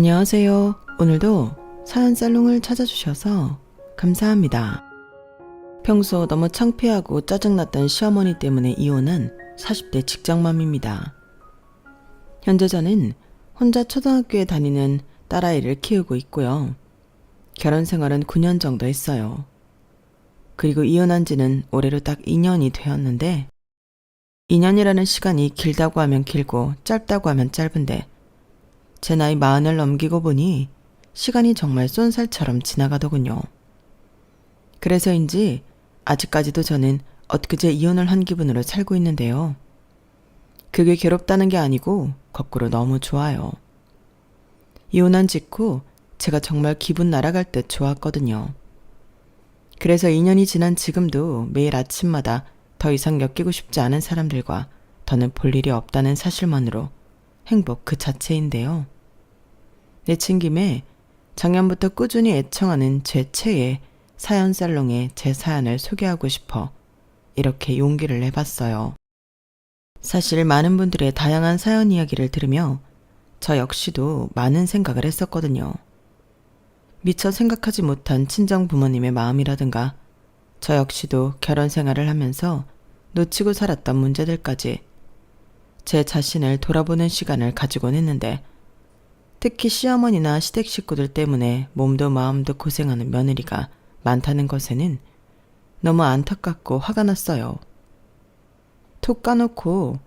안녕하세요. 오늘도 사연 살롱을 찾아주셔서 감사합니다. 평소 너무 창피하고 짜증났던 시어머니 때문에 이혼한 40대 직장맘입니다. 현재 저는 혼자 초등학교에 다니는 딸아이를 키우고 있고요. 결혼 생활은 9년 정도 했어요. 그리고 이혼한 지는 올해로 딱 2년이 되었는데 2년이라는 시간이 길다고 하면 길고 짧다고 하면 짧은데 제 나이 40을 넘기고 보니 시간이 정말 쏜살처럼 지나가더군요. 그래서인지 아직까지도 저는 엊그제 이혼을 한 기분으로 살고 있는데요. 그게 괴롭다는 게 아니고 거꾸로 너무 좋아요. 이혼한 직후 제가 정말 기분 날아갈 듯 좋았거든요. 그래서 2년이 지난 지금도 매일 아침마다 더 이상 엮이고 싶지 않은 사람들과 더는 볼 일이 없다는 사실만으로 행복 그 자체인데요. 내친 김에 작년부터 꾸준히 애청하는 제 최애 사연 살롱에 제 사연을 소개하고 싶어 이렇게 용기를 내봤어요. 사실 많은 분들의 다양한 사연 이야기를 들으며 저 역시도 많은 생각을 했었거든요. 미처 생각하지 못한 친정 부모님의 마음이라든가 저 역시도 결혼 생활을 하면서 놓치고 살았던 문제들까지 제 자신을 돌아보는 시간을 가지곤 했는데 특히 시어머니나 시댁 식구들 때문에 몸도 마음도 고생하는 며느리가 많다는 것에는 너무 안타깝고 화가 났어요. 톡 까놓고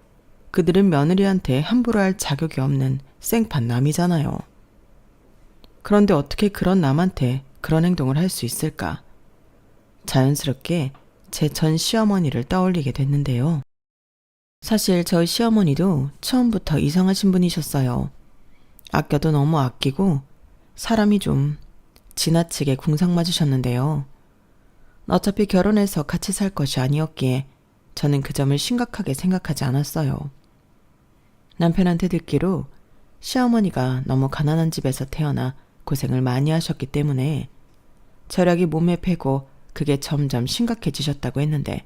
그들은 며느리한테 함부로 할 자격이 없는 생판 남이잖아요. 그런데 어떻게 그런 남한테 그런 행동을 할 수 있을까? 자연스럽게 제 전 시어머니를 떠올리게 됐는데요. 사실 저희 시어머니도 처음부터 이상하신 분이셨어요. 아껴도 너무 아끼고 사람이 좀 지나치게 궁상 맞으셨는데요. 어차피 결혼해서 같이 살 것이 아니었기에 저는 그 점을 심각하게 생각하지 않았어요. 남편한테 듣기로 시어머니가 너무 가난한 집에서 태어나 고생을 많이 하셨기 때문에 절약이 몸에 배고 그게 점점 심각해지셨다고 했는데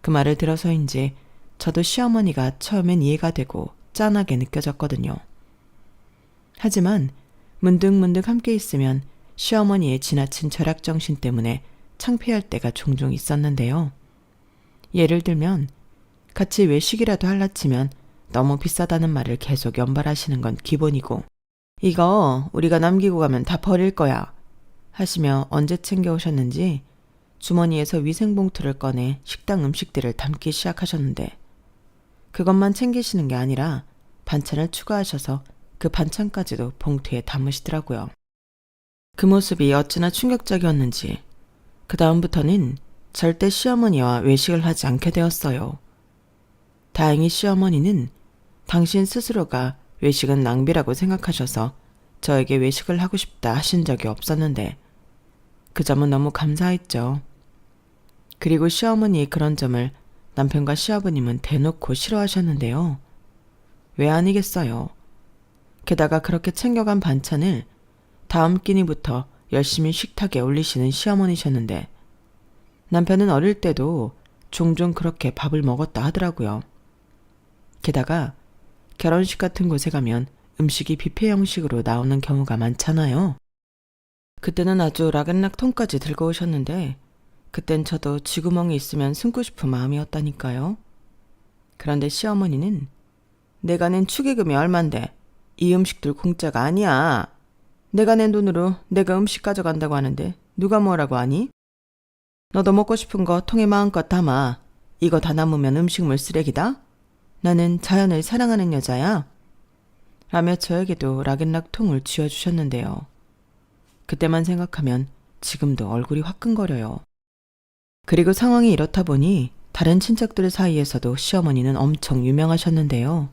그 말을 들어서인지 저도 시어머니가 처음엔 이해가 되고 짠하게 느껴졌거든요. 하지만 문득문득 함께 있으면 시어머니의 지나친 절약정신 때문에 창피할 때가 종종 있었는데요. 예를 들면 같이 외식이라도 할라치면 너무 비싸다는 말을 계속 연발하시는 건 기본이고 이거 우리가 남기고 가면 다 버릴 거야 하시며 언제 챙겨오셨는지 주머니에서 위생봉투를 꺼내 식당 음식들을 담기 시작하셨는데 그것만 챙기시는 게 아니라 반찬을 추가하셔서 그 반찬까지도 봉투에 담으시더라고요. 그 모습이 어찌나 충격적이었는지 그 다음부터는 절대 시어머니와 외식을 하지 않게 되었어요. 다행히 시어머니는 당신 스스로가 외식은 낭비라고 생각하셔서 저에게 외식을 하고 싶다 하신 적이 없었는데 그 점은 너무 감사했죠. 그리고 시어머니의 그런 점을 남편과 시아버님은 대놓고 싫어하셨는데요. 왜 아니겠어요. 게다가 그렇게 챙겨간 반찬을 다음 끼니부터 열심히 식탁에 올리시는 시어머니셨는데 남편은 어릴 때도 종종 그렇게 밥을 먹었다 하더라고요. 게다가 결혼식 같은 곳에 가면 음식이 뷔페 형식으로 나오는 경우가 많잖아요. 그때는 아주 락앤락 통까지 들고 오셨는데 그땐 저도 쥐구멍이 있으면 숨고 싶은 마음이었다니까요. 그런데 시어머니는 내가 낸 축의금이 얼만데 이 음식들 공짜가 아니야. 내가 낸 돈으로 내가 음식 가져간다고 하는데 누가 뭐라고 하니? 너도 먹고 싶은 거 통에 마음껏 담아. 이거 다 남으면 음식물 쓰레기다. 나는 자연을 사랑하는 여자야. 라며 저에게도 락앤락 통을 쥐어주셨는데요. 그때만 생각하면 지금도 얼굴이 화끈거려요. 그리고 상황이 이렇다 보니 다른 친척들 사이에서도 시어머니는 엄청 유명하셨는데요.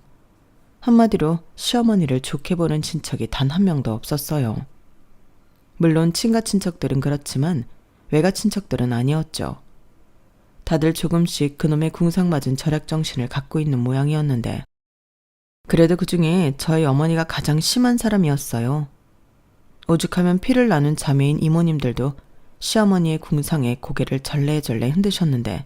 한마디로 시어머니를 좋게 보는 친척이 단 한 명도 없었어요. 물론 친가 친척들은 그렇지만 외가 친척들은 아니었죠. 다들 조금씩 그놈의 궁상맞은 절약정신을 갖고 있는 모양이었는데 그래도 그중에 저희 어머니가 가장 심한 사람이었어요. 오죽하면 피를 나눈 자매인 이모님들도 시어머니의 궁상에 고개를 절레절레 흔드셨는데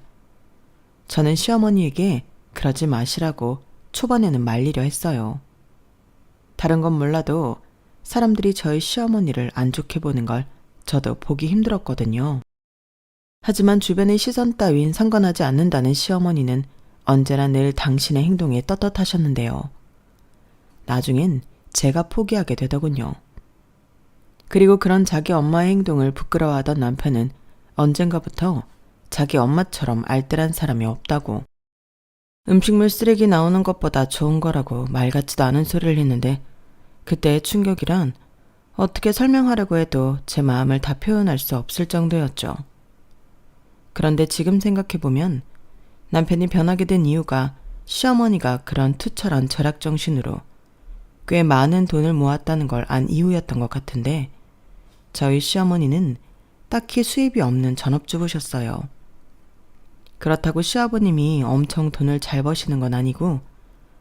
저는 시어머니에게 그러지 마시라고 초반에는 말리려 했어요. 다른 건 몰라도 사람들이 저희 시어머니를 안 좋게 보는 걸 저도 보기 힘들었거든요. 하지만 주변의 시선 따윈 상관하지 않는다는 시어머니는 언제나 늘 당신의 행동에 떳떳하셨는데요. 나중엔 제가 포기하게 되더군요. 그리고 그런 자기 엄마의 행동을 부끄러워하던 남편은 언젠가부터 자기 엄마처럼 알뜰한 사람이 없다고, 음식물 쓰레기 나오는 것보다 좋은 거라고 말 같지도 않은 소리를 했는데, 그때의 충격이란 어떻게 설명하려고 해도 제 마음을 다 표현할 수 없을 정도였죠. 그런데 지금 생각해보면 남편이 변하게 된 이유가 시어머니가 그런 투철한 절약 정신으로 꽤 많은 돈을 모았다는 걸 안 이유였던 것 같은데, 저희 시어머니는 딱히 수입이 없는 전업주부셨어요. 그렇다고 시아버님이 엄청 돈을 잘 버시는 건 아니고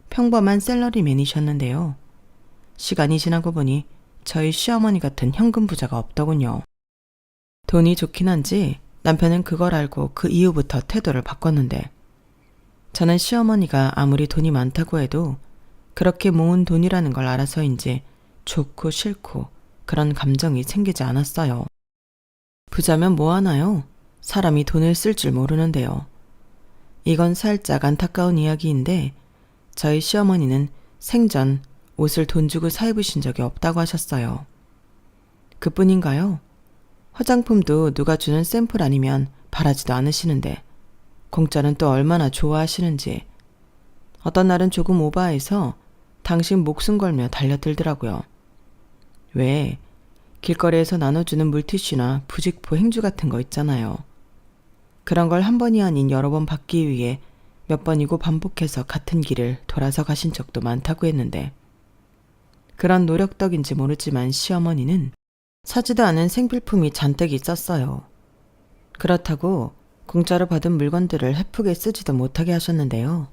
평범한 셀러리맨이셨는데요. 시간이 지나고 보니 저희 시어머니 같은 현금 부자가 없더군요. 돈이 좋긴 한지 남편은 그걸 알고 그 이후부터 태도를 바꿨는데, 저는 시어머니가 아무리 돈이 많다고 해도 그렇게 모은 돈이라는 걸 알아서인지 좋고 싫고 그런 감정이 생기지 않았어요. 부자면 뭐 하나요? 사람이 돈을 쓸 줄 모르는데요. 이건 살짝 안타까운 이야기인데, 저희 시어머니는 생전 옷을 돈 주고 사 입으신 적이 없다고 하셨어요. 그뿐인가요? 화장품도 누가 주는 샘플 아니면 바라지도 않으시는데 공짜는 또 얼마나 좋아하시는지, 어떤 날은 조금 오버해서 당신 목숨 걸며 달려들더라고요. 왜 길거리에서 나눠주는 물티슈나 부직포 행주 같은 거 있잖아요. 그런 걸 한 번이 아닌 여러 번 받기 위해 몇 번이고 반복해서 같은 길을 돌아서 가신 적도 많다고 했는데, 그런 노력 덕인지 모르지만 시어머니는 사지도 않은 생필품이 잔뜩 있었어요. 그렇다고 공짜로 받은 물건들을 헤프게 쓰지도 못하게 하셨는데요.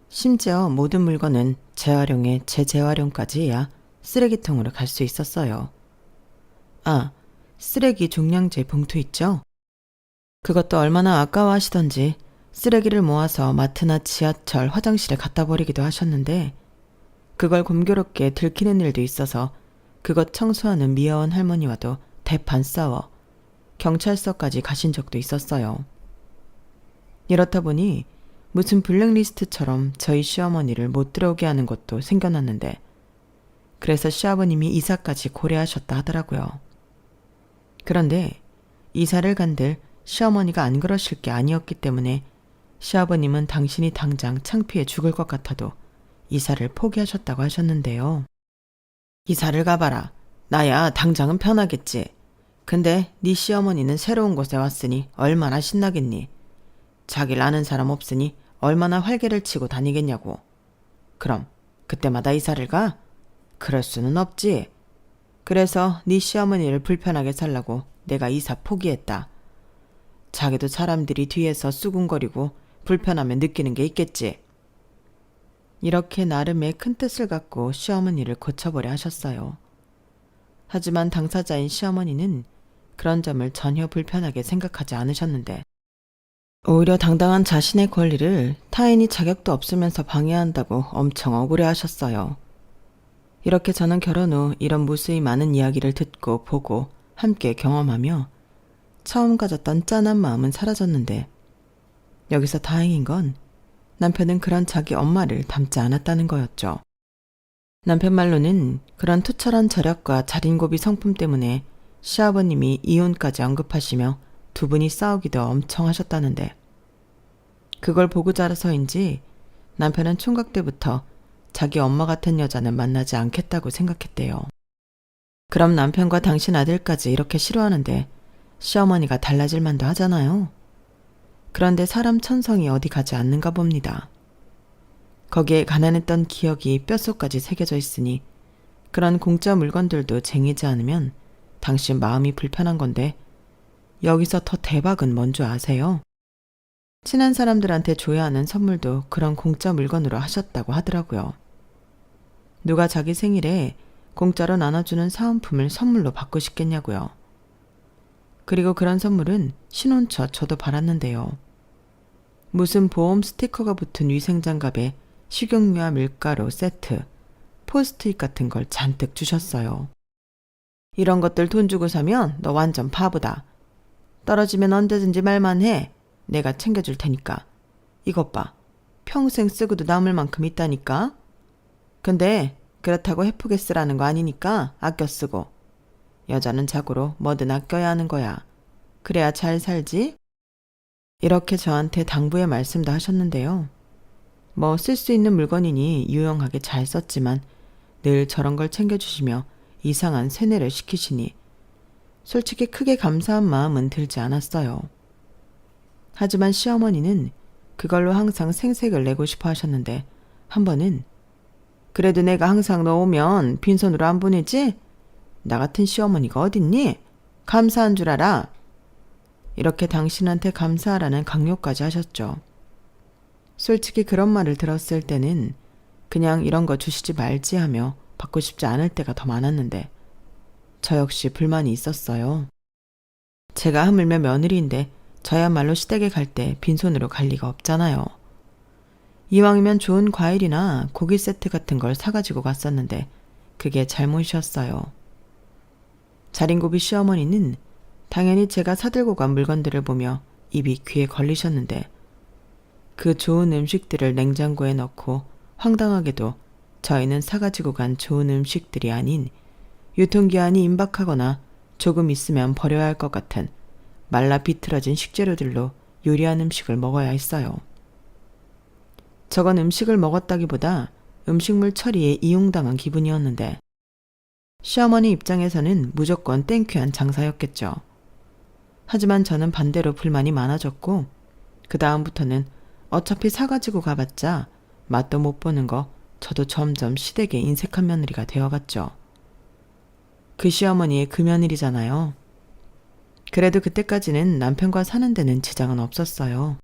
심지어 모든 물건은 재활용에 재재활용까지 해야 쓰레기통으로 갈 수 있었어요. 아, 쓰레기 종량제 봉투 있죠? 그것도 얼마나 아까워하시던지 쓰레기를 모아서 마트나 지하철, 화장실에 갖다 버리기도 하셨는데, 그걸 공교롭게 들키는 일도 있어서 그것 청소하는 미아원 할머니와도 대판 싸워 경찰서까지 가신 적도 있었어요. 이렇다 보니 무슨 블랙리스트처럼 저희 시어머니를 못 들어오게 하는 것도 생겨났는데, 그래서 시아버님이 이사까지 고려하셨다 하더라고요. 그런데 이사를 간들 시어머니가 안 그러실 게 아니었기 때문에 시아버님은 당신이 당장 창피해 죽을 것 같아도 이사를 포기하셨다고 하셨는데요. 이사를 가봐라. 나야 당장은 편하겠지. 근데 네 시어머니는 새로운 곳에 왔으니 얼마나 신나겠니? 자기를 아는 사람 없으니 얼마나 활개를 치고 다니겠냐고. 그럼 그때마다 이사를 가? 그럴 수는 없지. 그래서 네 시어머니를 불편하게 살라고 내가 이사 포기했다. 자기도 사람들이 뒤에서 수군거리고 불편하면 느끼는 게 있겠지. 이렇게 나름의 큰 뜻을 갖고 시어머니를 고쳐보려 하셨어요. 하지만 당사자인 시어머니는 그런 점을 전혀 불편하게 생각하지 않으셨는데, 오히려 당당한 자신의 권리를 타인이 자격도 없으면서 방해한다고 엄청 억울해하셨어요. 이렇게 저는 결혼 후 이런 무수히 많은 이야기를 듣고 보고 함께 경험하며 처음 가졌던 짠한 마음은 사라졌는데, 여기서 다행인 건 남편은 그런 자기 엄마를 닮지 않았다는 거였죠. 남편 말로는 그런 투철한 절약과 자린고비 성품 때문에 시아버님이 이혼까지 언급하시며 두 분이 싸우기도 엄청 하셨다는데, 그걸 보고 자라서인지 남편은 총각 때부터 자기 엄마 같은 여자는 만나지 않겠다고 생각했대요. 그럼 남편과 당신 아들까지 이렇게 싫어하는데 시어머니가 달라질 만도 하잖아요. 그런데 사람 천성이 어디 가지 않는가 봅니다. 거기에 가난했던 기억이 뼛속까지 새겨져 있으니 그런 공짜 물건들도 쟁이지 않으면 당신 마음이 불편한 건데, 여기서 더 대박은 뭔 줄 아세요? 친한 사람들한테 줘야 하는 선물도 그런 공짜 물건으로 하셨다고 하더라고요. 누가 자기 생일에 공짜로 나눠주는 사은품을 선물로 받고 싶겠냐고요. 그리고 그런 선물은 신혼처 저도 받았는데요. 무슨 보험 스티커가 붙은 위생장갑에 식용유와 밀가루 세트, 포스트잇 같은 걸 잔뜩 주셨어요. 이런 것들 돈 주고 사면 너 완전 바보다. 떨어지면 언제든지 말만 해. 내가 챙겨줄 테니까. 이것 봐. 평생 쓰고도 남을 만큼 있다니까. 근데 그렇다고 헤프게 쓰라는 거 아니니까 아껴 쓰고. 여자는 자고로 뭐든 아껴야 하는 거야. 그래야 잘 살지? 이렇게 저한테 당부의 말씀도 하셨는데요. 뭐 쓸 수 있는 물건이니 유용하게 잘 썼지만 늘 저런 걸 챙겨주시며 이상한 세뇌를 시키시니 솔직히 크게 감사한 마음은 들지 않았어요. 하지만 시어머니는 그걸로 항상 생색을 내고 싶어 하셨는데 한 번은 그래도 내가 항상 너 오면 빈손으로 안 보내지? 나 같은 시어머니가 어딨니? 감사한 줄 알아. 이렇게 당신한테 감사하라는 강요까지 하셨죠. 솔직히 그런 말을 들었을 때는 그냥 이런 거 주시지 말지 하며 받고 싶지 않을 때가 더 많았는데 저 역시 불만이 있었어요. 제가 하물며 며느리인데 저야말로 시댁에 갈 때 빈손으로 갈 리가 없잖아요. 이왕이면 좋은 과일이나 고기 세트 같은 걸 사가지고 갔었는데 그게 잘못이었어요. 자린고비 시어머니는 당연히 제가 사들고 간 물건들을 보며 입이 귀에 걸리셨는데 그 좋은 음식들을 냉장고에 넣고 황당하게도 저희는 사가지고 간 좋은 음식들이 아닌 유통기한이 임박하거나 조금 있으면 버려야 할 것 같은 말라 비틀어진 식재료들로 요리한 음식을 먹어야 했어요. 저건 음식을 먹었다기보다 음식물 처리에 이용당한 기분이었는데 시어머니 입장에서는 무조건 땡큐한 장사였겠죠. 하지만 저는 반대로 불만이 많아졌고 그 다음부터는 어차피 사가지고 가봤자 맛도 못 보는 거 저도 점점 시댁에 인색한 며느리가 되어갔죠. 그 시어머니의 그 며느리잖아요. 그래도 그때까지는 남편과 사는 데는 지장은 없었어요.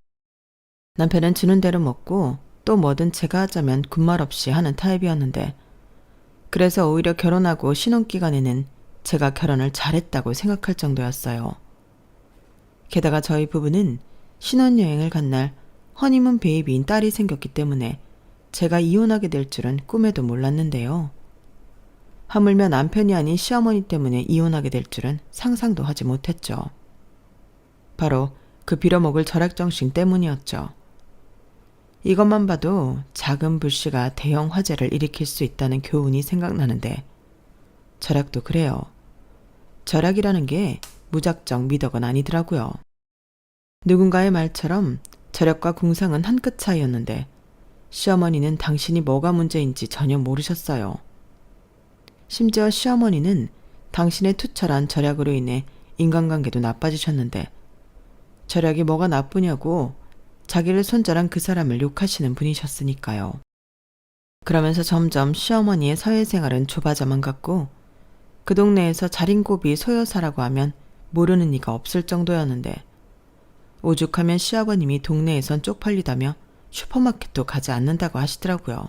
남편은 주는 대로 먹고 또 뭐든 제가 하자면 군말 없이 하는 타입이었는데 그래서 오히려 결혼하고 신혼기간에는 제가 결혼을 잘했다고 생각할 정도였어요. 게다가 저희 부부는 신혼여행을 간 날 허니문 베이비인 딸이 생겼기 때문에 제가 이혼하게 될 줄은 꿈에도 몰랐는데요. 하물며 남편이 아닌 시어머니 때문에 이혼하게 될 줄은 상상도 하지 못했죠. 바로 그 빌어먹을 절약정신 때문이었죠. 이것만 봐도 작은 불씨가 대형 화재를 일으킬 수 있다는 교훈이 생각나는데 절약도 그래요. 절약이라는 게 무작정 미덕은 아니더라고요. 누군가의 말처럼 절약과 궁상은 한 끗 차이였는데 시어머니는 당신이 뭐가 문제인지 전혀 모르셨어요. 심지어 시어머니는 당신의 투철한 절약으로 인해 인간관계도 나빠지셨는데 절약이 뭐가 나쁘냐고 자기를 손절한 그 사람을 욕하시는 분이셨으니까요. 그러면서 점점 시어머니의 사회생활은 좁아져만 갔고 그 동네에서 자린고비 소여사라고 하면 모르는 이가 없을 정도였는데 오죽하면 시아버님이 동네에선 쪽팔리다며 슈퍼마켓도 가지 않는다고 하시더라고요.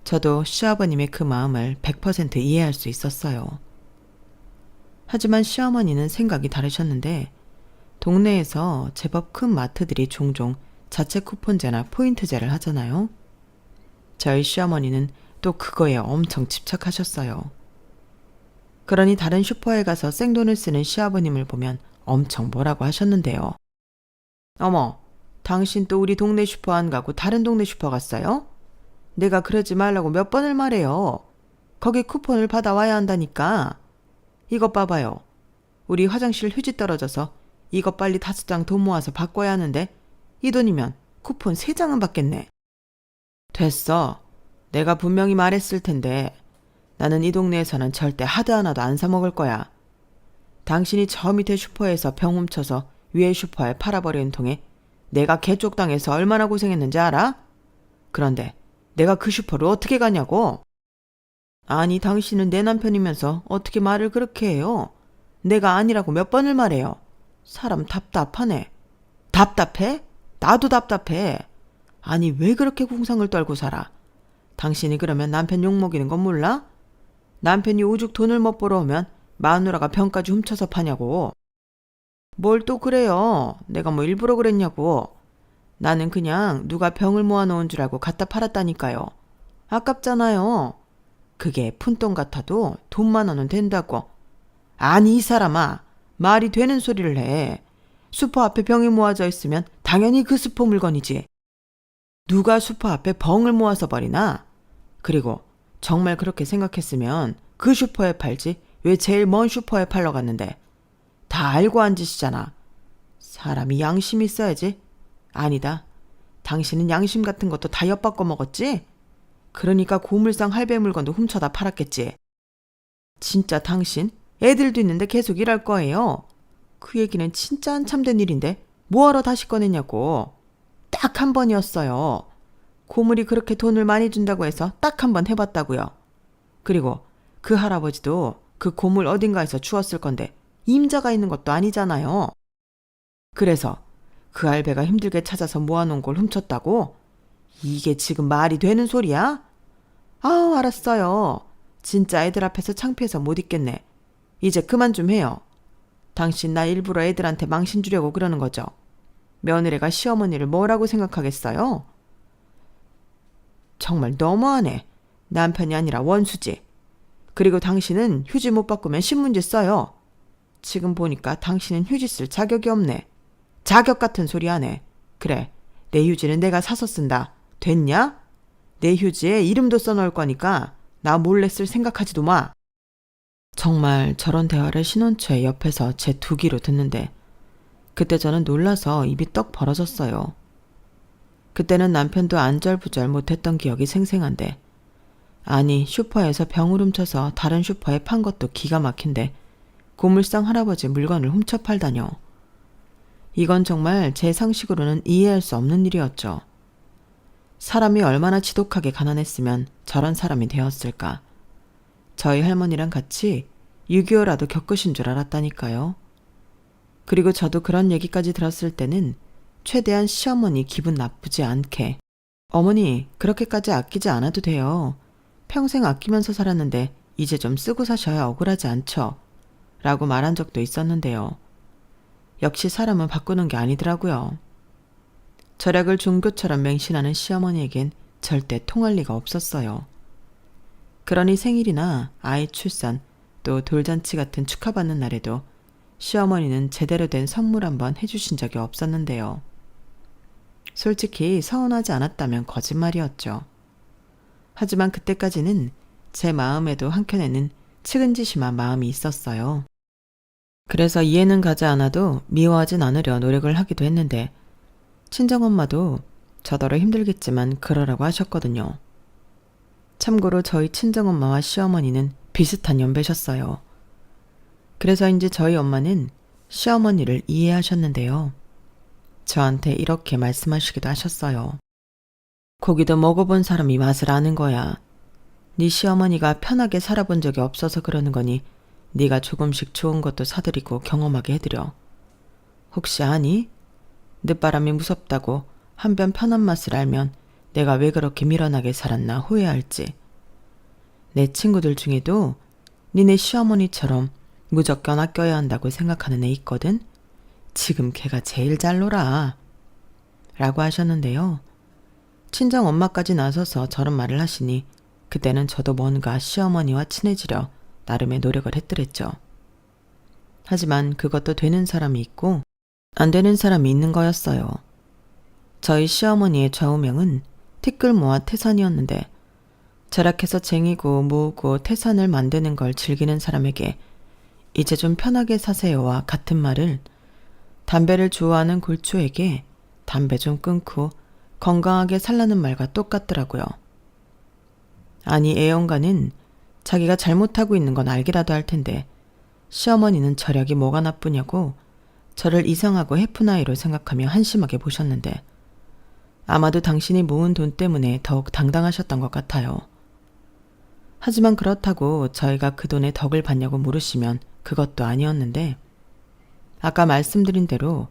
저도 시아버님의 그 마음을 100% 이해할 수 있었어요. 하지만 시어머니는 생각이 다르셨는데 동네에서 제법 큰 마트들이 종종 자체 쿠폰제나 포인트제를 하잖아요. 저희 시어머니는 또 그거에 엄청 집착하셨어요. 그러니 다른 슈퍼에 가서 생돈을 쓰는 시아버님을 보면 엄청 뭐라고 하셨는데요. 어머, 당신 또 우리 동네 슈퍼 안 가고 다른 동네 슈퍼 갔어요? 내가 그러지 말라고 몇 번을 말해요. 거기 쿠폰을 받아와야 한다니까. 이것 봐봐요. 우리 화장실 휴지 떨어져서 이것 빨리 5장 돈 모아서 바꿔야 하는데 이 돈이면 쿠폰 3장은 받겠네. 됐어. 내가 분명히 말했을 텐데 나는 이 동네에서는 절대 하드 하나도 안 사 먹을 거야. 당신이 저 밑에 슈퍼에서 병 훔쳐서 위에 슈퍼에 팔아버리는 통에 내가 개쪽당해서 얼마나 고생했는지 알아? 그런데 내가 그 슈퍼를 어떻게 가냐고? 아니 당신은 내 남편이면서 어떻게 말을 그렇게 해요? 내가 아니라고 몇 번을 말해요. 사람 답답하네. 답답해? 나도 답답해. 아니 왜 그렇게 궁상을 떨고 살아? 당신이 그러면 남편 욕먹이는 건 몰라? 남편이 오죽 돈을 못 벌어오면 마누라가 병까지 훔쳐서 파냐고. 뭘 또 그래요. 내가 뭐 일부러 그랬냐고. 나는 그냥 누가 병을 모아놓은 줄 알고 갖다 팔았다니까요. 아깝잖아요. 그게 푼돈 같아도 돈만 원은 된다고. 아니 이 사람아, 말이 되는 소리를 해. 수퍼 앞에 병이 모아져 있으면 당연히 그 수퍼 물건이지. 누가 수퍼 앞에 벙을 모아서 버리나? 그리고 정말 그렇게 생각했으면 그 슈퍼에 팔지 왜 제일 먼 슈퍼에 팔러 갔는데. 다 알고 한 짓이잖아. 사람이 양심이 있어야지. 아니다. 당신은 양심 같은 것도 다 엿바꿔 먹었지? 그러니까 고물상 할배 물건도 훔쳐다 팔았겠지. 진짜 당신 애들도 있는데 계속 일할 거예요. 그 얘기는 진짜 한참 된 일인데 뭐하러 다시 꺼냈냐고. 딱 한 번이었어요. 고물이 그렇게 돈을 많이 준다고 해서 딱 한 번 해봤다고요. 그리고 그 할아버지도 그 고물 어딘가에서 주웠을 건데 임자가 있는 것도 아니잖아요. 그래서 그 할배가 힘들게 찾아서 모아놓은 걸 훔쳤다고? 이게 지금 말이 되는 소리야? 아우 알았어요. 진짜 애들 앞에서 창피해서 못 있겠네. 이제 그만 좀 해요. 당신 나 일부러 애들한테 망신 주려고 그러는 거죠. 며느리가 시어머니를 뭐라고 생각하겠어요? 정말 너무하네. 남편이 아니라 원수지. 그리고 당신은 휴지 못 바꾸면 신문지 써요. 지금 보니까 당신은 휴지 쓸 자격이 없네. 자격 같은 소리 하네. 그래, 내 휴지는 내가 사서 쓴다. 됐냐? 내 휴지에 이름도 써놓을 거니까 나 몰래 쓸 생각하지도 마. 정말 저런 대화를 신혼초에 옆에서 제 두 귀로 듣는데 그때 저는 놀라서 입이 떡 벌어졌어요. 그때는 남편도 안절부절 못했던 기억이 생생한데 아니 슈퍼에서 병을 훔쳐서 다른 슈퍼에 판 것도 기가 막힌데 고물상 할아버지 물건을 훔쳐 팔다뇨. 이건 정말 제 상식으로는 이해할 수 없는 일이었죠. 사람이 얼마나 지독하게 가난했으면 저런 사람이 되었을까. 저희 할머니랑 같이 6.25라도 겪으신 줄 알았다니까요. 그리고 저도 그런 얘기까지 들었을 때는 최대한 시어머니 기분 나쁘지 않게 어머니 그렇게까지 아끼지 않아도 돼요. 평생 아끼면서 살았는데 이제 좀 쓰고 사셔야 억울하지 않죠. 라고 말한 적도 있었는데요. 역시 사람은 바꾸는 게 아니더라고요. 절약을 종교처럼 맹신하는 시어머니에겐 절대 통할 리가 없었어요. 그러니 생일이나 아이 출산 또 돌잔치 같은 축하받는 날에도 시어머니는 제대로 된 선물 한번 해주신 적이 없었는데요. 솔직히 서운하지 않았다면 거짓말이었죠. 하지만 그때까지는 제 마음에도 한켠에는 측은지심한 마음이 있었어요. 그래서 이해는 가지 않아도 미워하진 않으려 노력을 하기도 했는데 친정엄마도 저더러 힘들겠지만 그러라고 하셨거든요. 참고로 저희 친정엄마와 시어머니는 비슷한 연배셨어요. 그래서인지 저희 엄마는 시어머니를 이해하셨는데요. 저한테 이렇게 말씀하시기도 하셨어요. 고기도 먹어본 사람이 맛을 아는 거야. 네 시어머니가 편하게 살아본 적이 없어서 그러는 거니 네가 조금씩 좋은 것도 사드리고 경험하게 해드려. 혹시 아니? 늦바람이 무섭다고 한 변 편한 맛을 알면 내가 왜 그렇게 미련하게 살았나 후회할지. 내 친구들 중에도 니네 시어머니처럼 무조건 아껴야 한다고 생각하는 애 있거든? 지금 걔가 제일 잘 놀아. 라고 하셨는데요. 친정 엄마까지 나서서 저런 말을 하시니 그때는 저도 뭔가 시어머니와 친해지려 나름의 노력을 했더랬죠. 하지만 그것도 되는 사람이 있고 안 되는 사람이 있는 거였어요. 저희 시어머니의 좌우명은 티끌모아 태산이었는데 절약해서 쟁이고 모으고 태산을 만드는 걸 즐기는 사람에게 이제 좀 편하게 사세요와 같은 말을 담배를 좋아하는 골초에게 담배 좀 끊고 건강하게 살라는 말과 똑같더라고요. 아니 애연가는 자기가 잘못하고 있는 건 알기라도 할 텐데 시어머니는 절약이 뭐가 나쁘냐고 저를 이상하고 해프나이로 생각하며 한심하게 보셨는데 아마도 당신이 모은 돈 때문에 더욱 당당하셨던 것 같아요. 하지만 그렇다고 저희가 그 돈에 덕을 봤냐고 물으시면 그것도 아니었는데 아까 말씀드린 대로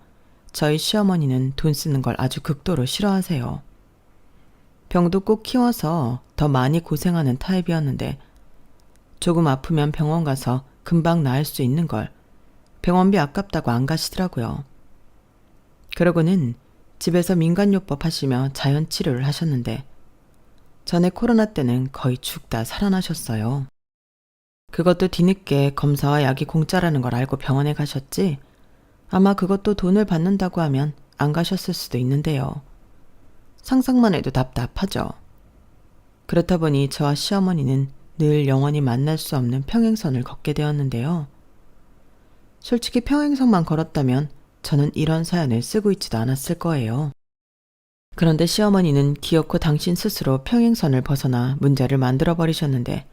저희 시어머니는 돈 쓰는 걸 아주 극도로 싫어하세요. 병도 꼭 키워서 더 많이 고생하는 타입이었는데 조금 아프면 병원 가서 금방 나을 수 있는 걸 병원비 아깝다고 안 가시더라고요. 그러고는 집에서 민간요법 하시며 자연치료를 하셨는데 전에 코로나 때는 거의 죽다 살아나셨어요. 그것도 뒤늦게 검사와 약이 공짜라는 걸 알고 병원에 가셨지, 아마 그것도 돈을 받는다고 하면 안 가셨을 수도 있는데요. 상상만 해도 답답하죠. 그렇다 보니 저와 시어머니는 늘 영원히 만날 수 없는 평행선을 걷게 되었는데요. 솔직히 평행선만 걸었다면 저는 이런 사연을 쓰고 있지도 않았을 거예요. 그런데 시어머니는 기어코 당신 스스로 평행선을 벗어나 문제를 만들어 버리셨는데,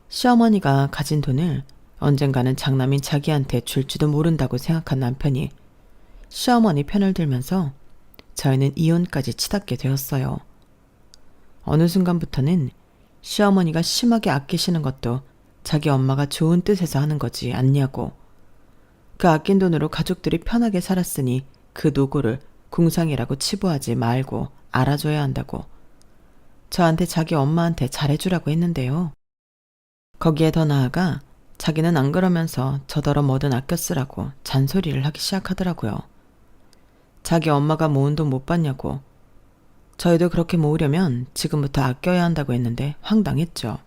시어머니가 가진 돈을 언젠가는 장남인 자기한테 줄지도 모른다고 생각한 남편이 시어머니 편을 들면서 저희는 이혼까지 치닫게 되었어요. 어느 순간부터는 시어머니가 심하게 아끼시는 것도 자기 엄마가 좋은 뜻에서 하는 거지 않냐고, 그 아낀 돈으로 가족들이 편하게 살았으니 그 노고를 궁상이라고 치부하지 말고 알아줘야 한다고 저한테 자기 엄마한테 잘해주라고 했는데요. 거기에 더 나아가 자기는 안 그러면서 저더러 뭐든 아껴 쓰라고 잔소리를 하기 시작하더라고요. 자기 엄마가 모은 돈 못 받냐고. 저희도 그렇게 모으려면 지금부터 아껴야 한다고 했는데 황당했죠.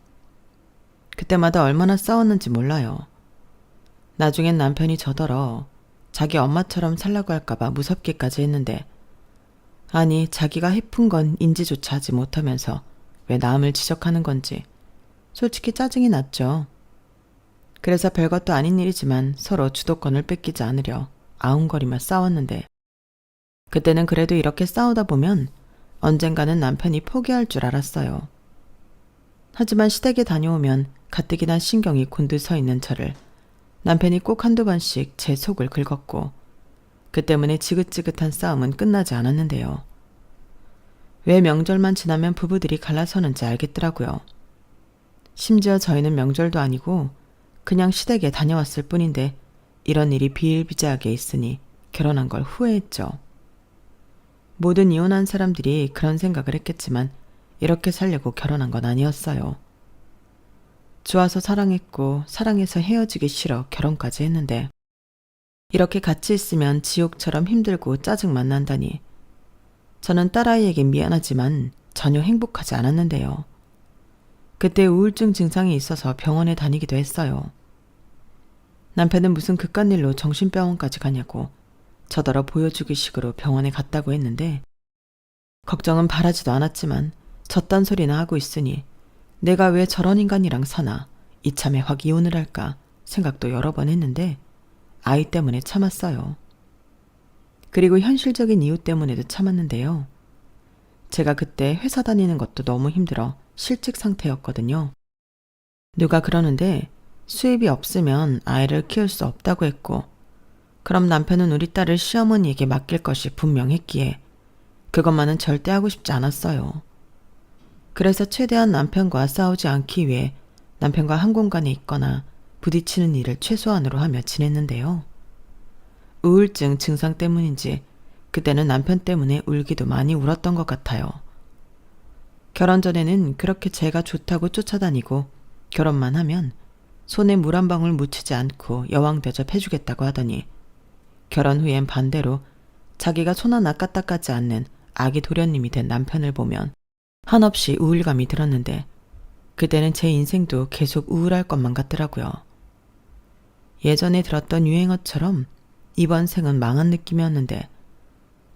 그때마다 얼마나 싸웠는지 몰라요. 나중엔 남편이 저더러 자기 엄마처럼 살라고 할까봐 무섭기까지 했는데, 아니 자기가 해픈 건 인지조차 하지 못하면서 왜 남을 지적하는 건지 솔직히 짜증이 났죠. 그래서 별것도 아닌 일이지만 서로 주도권을 뺏기지 않으려 아웅거리며 싸웠는데, 그때는 그래도 이렇게 싸우다 보면 언젠가는 남편이 포기할 줄 알았어요. 하지만 시댁에 다녀오면 가뜩이나 신경이 곤두서 있는 저를 남편이 꼭 한두 번씩 제 속을 긁었고, 그 때문에 지긋지긋한 싸움은 끝나지 않았는데요. 왜 명절만 지나면 부부들이 갈라서는지 알겠더라고요. 심지어 저희는 명절도 아니고 그냥 시댁에 다녀왔을 뿐인데 이런 일이 비일비재하게 있으니 결혼한 걸 후회했죠. 모든 이혼한 사람들이 그런 생각을 했겠지만 이렇게 살려고 결혼한 건 아니었어요. 좋아서 사랑했고 사랑해서 헤어지기 싫어 결혼까지 했는데, 이렇게 같이 있으면 지옥처럼 힘들고 짜증만 난다니 저는 딸아이에게 미안하지만 전혀 행복하지 않았는데요. 그때 우울증 증상이 있어서 병원에 다니기도 했어요. 남편은 무슨 그깟 일로 정신병원까지 가냐고 저더러 보여주기 식으로 병원에 갔다고 했는데, 걱정은 바라지도 않았지만 저딴 소리나 하고 있으니 내가 왜 저런 인간이랑 사나 이참에 확 이혼을 할까 생각도 여러 번 했는데 아이 때문에 참았어요. 그리고 현실적인 이유 때문에도 참았는데요. 제가 그때 회사 다니는 것도 너무 힘들어 실직 상태였거든요. 누가 그러는데 수입이 없으면 아이를 키울 수 없다고 했고, 그럼 남편은 우리 딸을 시어머니에게 맡길 것이 분명했기에 그것만은 절대 하고 싶지 않았어요. 그래서 최대한 남편과 싸우지 않기 위해 남편과 한 공간에 있거나 부딪히는 일을 최소한으로 하며 지냈는데요. 우울증 증상 때문인지 그때는 남편 때문에 울기도 많이 울었던 것 같아요. 결혼 전에는 그렇게 제가 좋다고 쫓아다니고 결혼만 하면 손에 물 한 방울 묻히지 않고 여왕 대접해주겠다고 하더니, 결혼 후엔 반대로 자기가 손 하나 까딱하지 않는 아기 도련님이 된 남편을 보면 한없이 우울감이 들었는데, 그때는 제 인생도 계속 우울할 것만 같더라고요. 예전에 들었던 유행어처럼 이번 생은 망한 느낌이었는데,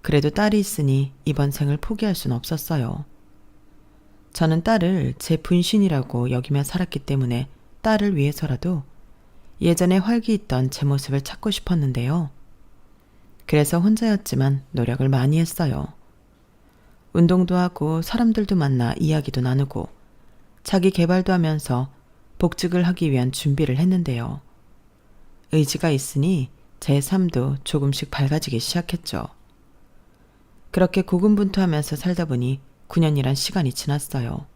그래도 딸이 있으니 이번 생을 포기할 순 없었어요. 저는 딸을 제 분신이라고 여기며 살았기 때문에 딸을 위해서라도 예전에 활기있던 제 모습을 찾고 싶었는데요. 그래서 혼자였지만 노력을 많이 했어요. 운동도 하고 사람들도 만나 이야기도 나누고 자기 개발도 하면서 복직을 하기 위한 준비를 했는데요. 의지가 있으니 제 삶도 조금씩 밝아지기 시작했죠. 그렇게 고군분투하면서 살다 보니 9년이란 시간이 지났어요.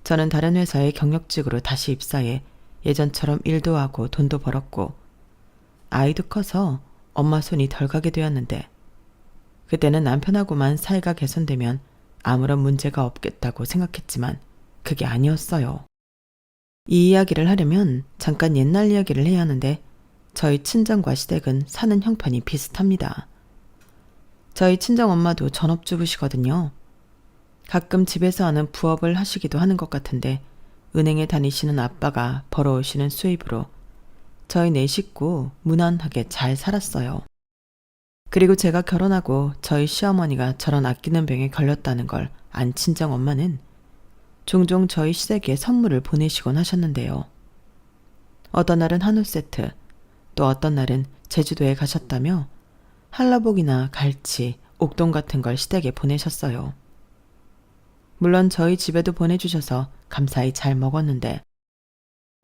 저는 다른 회사에 경력직으로 다시 입사해 예전처럼 일도 하고 돈도 벌었고, 아이도 커서 엄마 손이 덜 가게 되었는데, 그때는 남편하고만 사이가 개선되면 아무런 문제가 없겠다고 생각했지만 그게 아니었어요. 이 이야기를 하려면 잠깐 옛날 이야기를 해야 하는데, 저희 친정과 시댁은 사는 형편이 비슷합니다. 저희 친정엄마도 전업주부시거든요. 가끔 집에서 하는 부업을 하시기도 하는 것 같은데 은행에 다니시는 아빠가 벌어오시는 수입으로 저희 네 식구 무난하게 잘 살았어요. 그리고 제가 결혼하고 저희 시어머니가 저런 아끼는 병에 걸렸다는 걸 안 친정 엄마는 종종 저희 시댁에 선물을 보내시곤 하셨는데요. 어떤 날은 한우 세트, 또 어떤 날은 제주도에 가셨다며 한라복이나 갈치, 옥돔 같은 걸 시댁에 보내셨어요. 물론 저희 집에도 보내주셔서 감사히 잘 먹었는데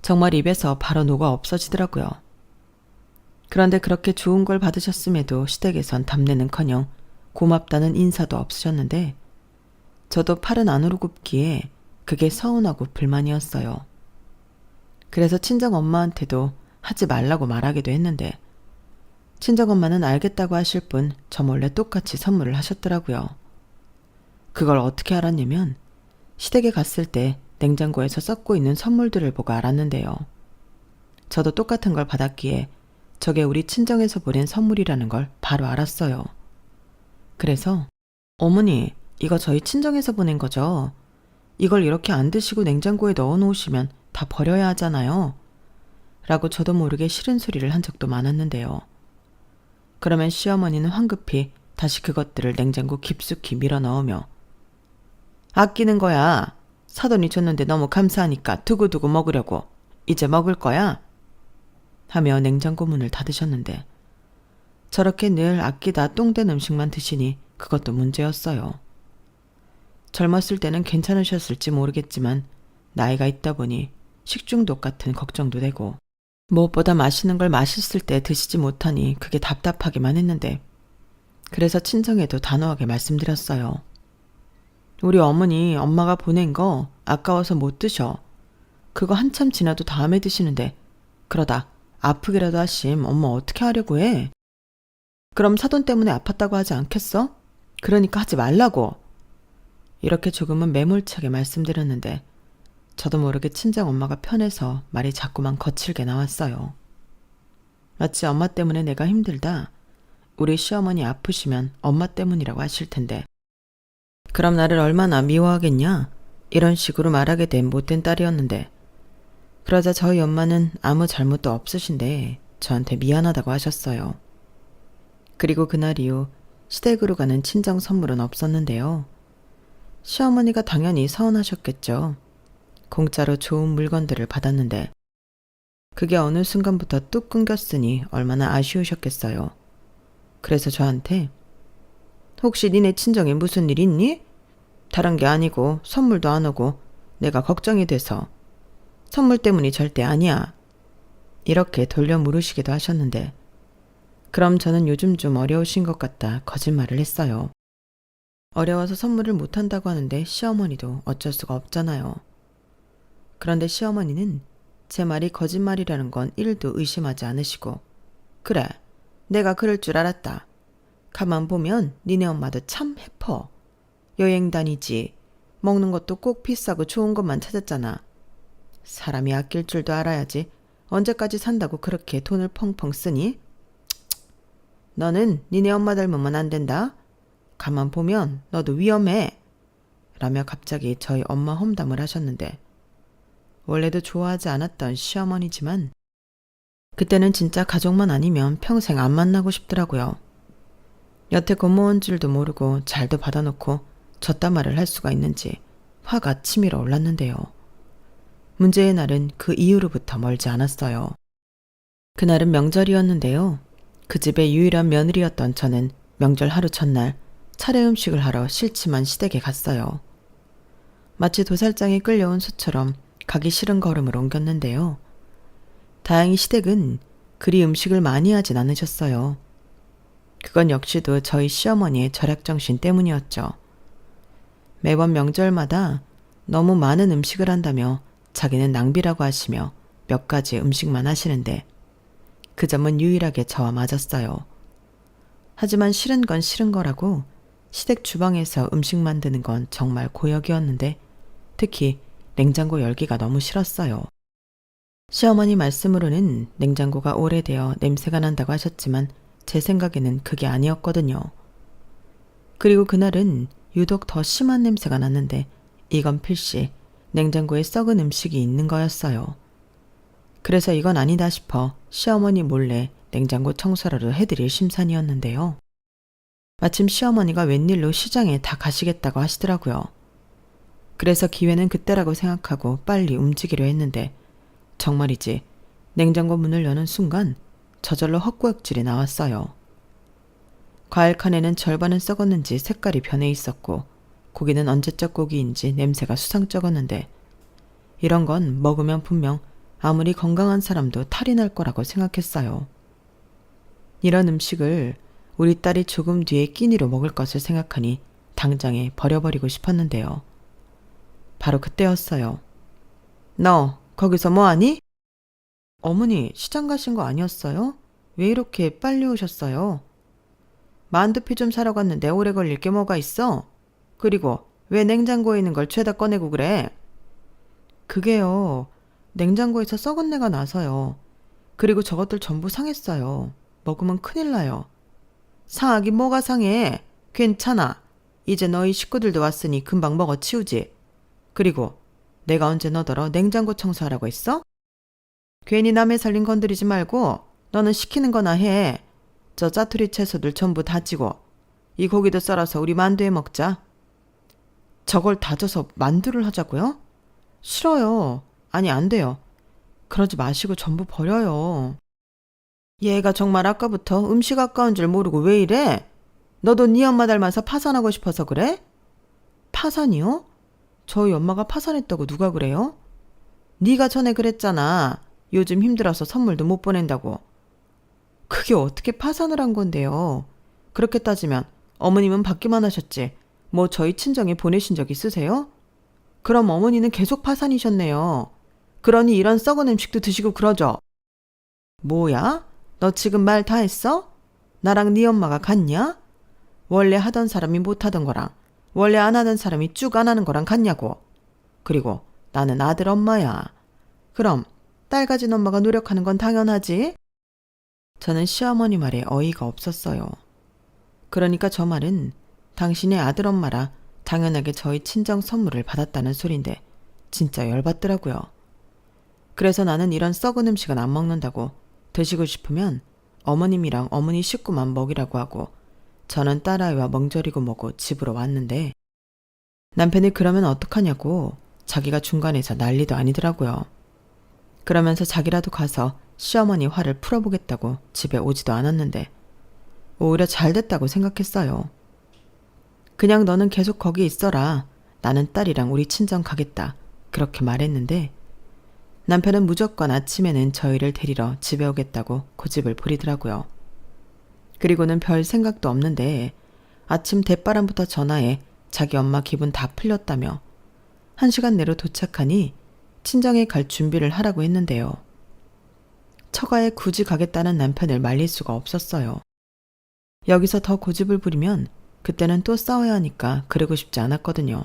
정말 입에서 바로 녹아 없어지더라고요. 그런데 그렇게 좋은 걸 받으셨음에도 시댁에선 답례는커녕 고맙다는 인사도 없으셨는데 저도 팔은 안으로 굽기에 그게 서운하고 불만이었어요. 그래서 친정엄마한테도 하지 말라고 말하기도 했는데 친정엄마는 알겠다고 하실 뿐 저 몰래 똑같이 선물을 하셨더라고요. 그걸 어떻게 알았냐면 시댁에 갔을 때 냉장고에서 썩고 있는 선물들을 보고 알았는데요. 저도 똑같은 걸 받았기에 저게 우리 친정에서 보낸 선물이라는 걸 바로 알았어요. 그래서 어머니, 이거 저희 친정에서 보낸 거죠? 이걸 이렇게 안 드시고 냉장고에 넣어 놓으시면 다 버려야 하잖아요. 라고 저도 모르게 싫은 소리를 한 적도 많았는데요. 그러면 시어머니는 황급히 다시 그것들을 냉장고 깊숙이 밀어 넣으며 아끼는 거야. 사돈이 줬는데 너무 감사하니까 두고두고 먹으려고. 이제 먹을 거야? 하며 냉장고 문을 닫으셨는데 저렇게 늘 아끼다 똥된 음식만 드시니 그것도 문제였어요. 젊었을 때는 괜찮으셨을지 모르겠지만 나이가 있다 보니 식중독 같은 걱정도 되고 무엇보다 맛있는 걸 맛있을 때 드시지 못하니 그게 답답하기만 했는데 그래서 친정에도 단호하게 말씀드렸어요. 우리 어머니 엄마가 보낸 거 아까워서 못 드셔. 그거 한참 지나도 다음에 드시는데 그러다 아프기라도 하심 엄마 어떻게 하려고 해? 그럼 사돈 때문에 아팠다고 하지 않겠어? 그러니까 하지 말라고. 이렇게 조금은 매몰차게 말씀드렸는데 저도 모르게 친정엄마가 편해서 말이 자꾸만 거칠게 나왔어요. 마치 엄마 때문에 내가 힘들다. 우리 시어머니 아프시면 엄마 때문이라고 하실 텐데 그럼 나를 얼마나 미워하겠냐? 이런 식으로 말하게 된 못된 딸이었는데 그러자 저희 엄마는 아무 잘못도 없으신데 저한테 미안하다고 하셨어요. 그리고 그날 이후 시댁으로 가는 친정 선물은 없었는데요. 시어머니가 당연히 서운하셨겠죠. 공짜로 좋은 물건들을 받았는데 그게 어느 순간부터 뚝 끊겼으니 얼마나 아쉬우셨겠어요. 그래서 저한테 혹시 니네 친정에 무슨 일 있니? 다른 게 아니고 선물도 안 오고 내가 걱정이 돼서 선물 때문이 절대 아니야. 이렇게 돌려 물으시기도 하셨는데 그럼 저는 요즘 좀 어려우신 것 같다 거짓말을 했어요. 어려워서 선물을 못한다고 하는데 시어머니도 어쩔 수가 없잖아요. 그런데 시어머니는 제 말이 거짓말이라는 건 1도 의심하지 않으시고 그래, 내가 그럴 줄 알았다. 가만 보면 니네 엄마도 참 해퍼. 여행 다니지. 먹는 것도 꼭 비싸고 좋은 것만 찾았잖아. 사람이 아낄 줄도 알아야지. 언제까지 산다고 그렇게 돈을 펑펑 쓰니? 너는 니네 엄마 닮으면 안 된다. 가만 보면 너도 위험해. 라며 갑자기 저희 엄마 험담을 하셨는데 원래도 좋아하지 않았던 시어머니지만 그때는 진짜 가족만 아니면 평생 안 만나고 싶더라고요. 여태 고마운 줄도 모르고 잘도 받아놓고 졌단 말을 할 수가 있는지 화가 치밀어 올랐는데요. 문제의 날은 그 이후로부터 멀지 않았어요. 그날은 명절이었는데요. 그 집의 유일한 며느리였던 저는 명절 하루 첫날 차례 음식을 하러 싫지만 시댁에 갔어요. 마치 도살장에 끌려온 소처럼 가기 싫은 걸음을 옮겼는데요. 다행히 시댁은 그리 음식을 많이 하진 않으셨어요. 그건 역시도 저희 시어머니의 절약정신 때문이었죠. 매번 명절마다 너무 많은 음식을 한다며 자기는 낭비라고 하시며 몇 가지 음식만 하시는데 그 점은 유일하게 저와 맞았어요. 하지만 싫은 건 싫은 거라고 시댁 주방에서 음식 만드는 건 정말 고역이었는데 특히 냉장고 열기가 너무 싫었어요. 시어머니 말씀으로는 냉장고가 오래되어 냄새가 난다고 하셨지만 제 생각에는 그게 아니었거든요. 그리고 그날은 유독 더 심한 냄새가 났는데 이건 필시 냉장고에 썩은 음식이 있는 거였어요. 그래서 이건 아니다 싶어 시어머니 몰래 냉장고 청소라도 해드릴 심산이었는데요. 마침 시어머니가 웬일로 시장에 다 가시겠다고 하시더라고요. 그래서 기회는 그때라고 생각하고 빨리 움직이려 했는데 정말이지 냉장고 문을 여는 순간 저절로 헛구역질이 나왔어요. 과일 칸에는 절반은 썩었는지 색깔이 변해 있었고 고기는 언제적 고기인지 냄새가 수상쩍었는데 이런 건 먹으면 분명 아무리 건강한 사람도 탈이 날 거라고 생각했어요. 이런 음식을 우리 딸이 조금 뒤에 끼니로 먹을 것을 생각하니 당장에 버려버리고 싶었는데요. 바로 그때였어요. 너 거기서 뭐하니? 어머니 시장 가신 거 아니었어요? 왜 이렇게 빨리 오셨어요? 만두피 좀 사러 갔는데 오래 걸릴 게 뭐가 있어? 그리고 왜 냉장고에 있는 걸 죄다 꺼내고 그래? 그게요. 냉장고에서 썩은 내가 나서요. 그리고 저것들 전부 상했어요. 먹으면 큰일 나요. 상하긴 뭐가 상해? 괜찮아. 이제 너희 식구들도 왔으니 금방 먹어 치우지. 그리고 내가 언제 너더러 냉장고 청소하라고 했어? 괜히 남의 살림 건드리지 말고 너는 시키는 거나 해. 저 짜투리 채소들 전부 다지고 이 고기도 썰어서 우리 만두에 먹자. 저걸 다져서 만두를 하자고요? 싫어요. 아니 안 돼요. 그러지 마시고 전부 버려요. 얘가 정말 아까부터 음식 아까운 줄 모르고 왜 이래? 너도 네 엄마 닮아서 파산하고 싶어서 그래? 파산이요? 저희 엄마가 파산했다고 누가 그래요? 네가 전에 그랬잖아. 요즘 힘들어서 선물도 못 보낸다고. 그게 어떻게 파산을 한 건데요? 그렇게 따지면 어머님은 받기만 하셨지. 뭐 저희 친정에 보내신 적 있으세요? 그럼 어머니는 계속 파산이셨네요. 그러니 이런 썩은 음식도 드시고 그러죠. 뭐야? 너 지금 말 다 했어? 나랑 네 엄마가 같냐? 원래 하던 사람이 못하던 거랑 원래 안 하던 사람이 쭉 안 하는 거랑 같냐고. 그리고 나는 아들 엄마야. 그럼 딸 가진 엄마가 노력하는 건 당연하지? 저는 시어머니 말에 어이가 없었어요. 그러니까 저 말은 당신의 아들 엄마라 당연하게 저희 친정 선물을 받았다는 소린데 진짜 열받더라고요. 그래서 나는 이런 썩은 음식은 안 먹는다고 드시고 싶으면 어머님이랑 어머니 식구만 먹이라고 하고 저는 딸아이와 멍절이고 뭐고 집으로 왔는데 남편이 그러면 어떡하냐고 자기가 중간에서 난리도 아니더라고요. 그러면서 자기라도 가서 시어머니 화를 풀어보겠다고 집에 오지도 않았는데 오히려 잘 됐다고 생각했어요. 그냥 너는 계속 거기 있어라. 나는 딸이랑 우리 친정 가겠다. 그렇게 말했는데 남편은 무조건 아침에는 저희를 데리러 집에 오겠다고 고집을 부리더라고요. 그리고는 별 생각도 없는데 아침 대바람부터 전화해 자기 엄마 기분 다 풀렸다며 1시간 내로 도착하니 친정에 갈 준비를 하라고 했는데요. 처가에 굳이 가겠다는 남편을 말릴 수가 없었어요. 여기서 더 고집을 부리면 그때는 또 싸워야 하니까 그러고 싶지 않았거든요.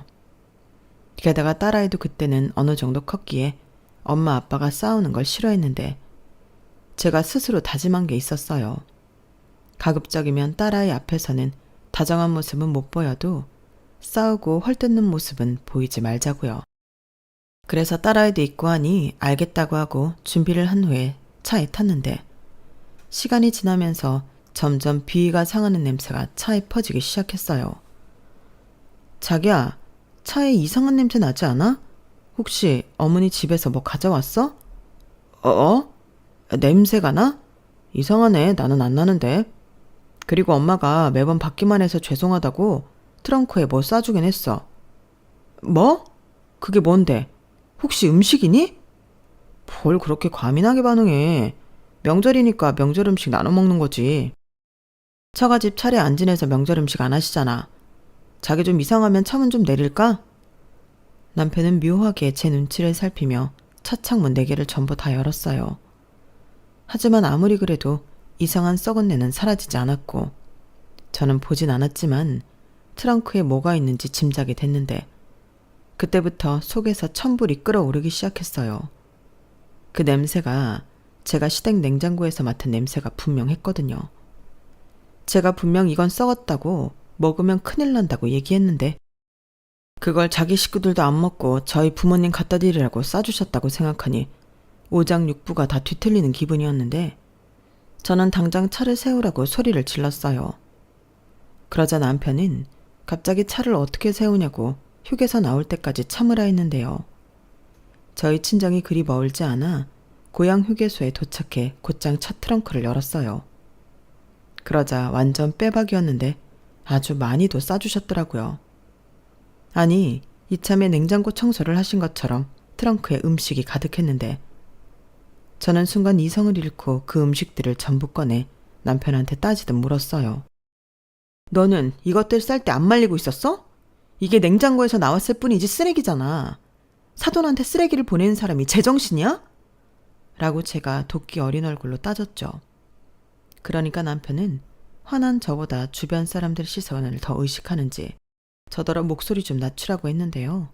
게다가 딸아이도 그때는 어느 정도 컸기에 엄마 아빠가 싸우는 걸 싫어했는데 제가 스스로 다짐한 게 있었어요. 가급적이면 딸아이 앞에서는 다정한 모습은 못 보여도 싸우고 헐뜯는 모습은 보이지 말자고요. 그래서 딸아이도 있고 하니 알겠다고 하고 준비를 한 후에 차에 탔는데 시간이 지나면서 점점 비위가 상하는 냄새가 차에 퍼지기 시작했어요. 자기야, 차에 이상한 냄새 나지 않아? 혹시 어머니 집에서 뭐 가져왔어? 냄새가 나? 이상하네. 나는 안 나는데. 그리고 엄마가 매번 받기만 해서 죄송하다고 트렁크에 뭐 싸주긴 했어. 뭐? 그게 뭔데? 혹시 음식이니? 뭘 그렇게 과민하게 반응해. 명절이니까 명절 음식 나눠 먹는 거지. 처가집 차례 안 지내서 명절 음식 안 하시잖아. 자기 좀 이상하면 차문 좀 내릴까? 남편은 묘하게 제 눈치를 살피며 차 창문 4개를 전부 다 열었어요. 하지만 아무리 그래도 이상한 썩은 내는 사라지지 않았고 저는 보진 않았지만 트렁크에 뭐가 있는지 짐작이 됐는데 그때부터 속에서 천불이 끓어오르기 시작했어요. 그 냄새가 제가 시댁 냉장고에서 맡은 냄새가 분명했거든요. 제가 분명 이건 썩었다고 먹으면 큰일 난다고 얘기했는데 그걸 자기 식구들도 안 먹고 저희 부모님 갖다 드리라고 싸주셨다고 생각하니 오장육부가 다 뒤틀리는 기분이었는데 저는 당장 차를 세우라고 소리를 질렀어요. 그러자 남편은 갑자기 차를 어떻게 세우냐고 휴게소 나올 때까지 참으라 했는데요. 저희 친정이 그리 멀지 않아 고향 휴게소에 도착해 곧장 차 트렁크를 열었어요. 그러자 완전 빼박이었는데 아주 많이도 싸주셨더라고요. 아니, 이참에 냉장고 청소를 하신 것처럼 트렁크에 음식이 가득했는데 저는 순간 이성을 잃고 그 음식들을 전부 꺼내 남편한테 따지듯 물었어요. 너는 이것들 쌀 때 안 말리고 있었어? 이게 냉장고에서 나왔을 뿐이지 쓰레기잖아. 사돈한테 쓰레기를 보내는 사람이 제정신이야? 라고 제가 도끼 어린 얼굴로 따졌죠. 그러니까 남편은 화난 저보다 주변 사람들 시선을 더 의식하는지 저더러 목소리 좀 낮추라고 했는데요.